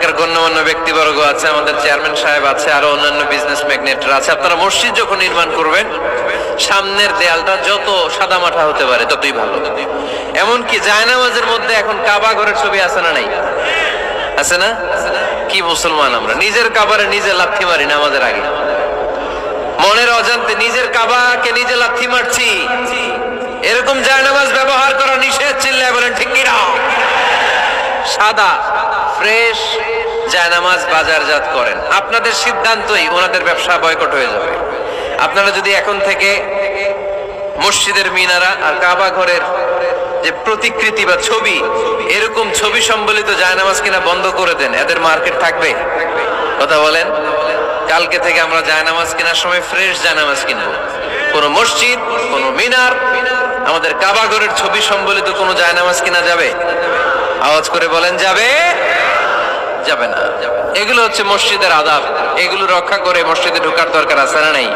এলাকার গণ্যমান্য ব্যক্তিবর্গ আছে, আমাদের চেয়ারম্যান সাহেব আছে, আরো অন্যান্য বিজনেস ম্যাগনেটরা আছে। আপনারা মসজিদ যখন নির্মাণ করবেন, সামনের দেয়ালটা যত সাদামাটা হতে পারে ততই ভালো। এমনকি জায়নামাজের মধ্যে এখন কাবা ঘরের ছবি আছে না নাই? আছে না? কি মুসলমান আমরা, নিজের কাবারে নিজে লাথি মারি নামাজের আগে, মনের অজান্তে নিজের কাবাকে নিজে লাথি মারছি। এরকম জায়নামাজ ব্যবহার করা নিষেধ। চিল্লায় বলেন ঠিক কি না? সাদা ফ্রেশ জায়নামাজ বাজারজাত করেন, আপনাদের সিদ্ধান্তই ওনাদের ব্যবসা বয়কট হয়ে যাবে। আপনারা যদি এখন থেকে মসজিদের মিনারা আর কাবা ঘরের যে প্রতিকৃতি বা ছবি, এরকম ছবি সম্বলিত জায়নামাজ কিনা বন্ধ করে দেন, এদের মার্কেট থাকবে? কথা বলেন। কালকে থেকে আমরা জায়নামাজ কেনার সময় ফ্রেশ জায়নামাজ কিনবো। কোন মসজিদ, কোন মিনার, আমাদের কাবা ঘরের ছবি সম্বলিত কোন জায়নামাজ কিনা যাবে? আওয়াজ করে বলেন, যাবে? যাবে না। এগুলো হচ্ছে মসজিদের আদাব, এগুলো রক্ষা করে মসজিদে ঢোকার দরকার আছে না নাই?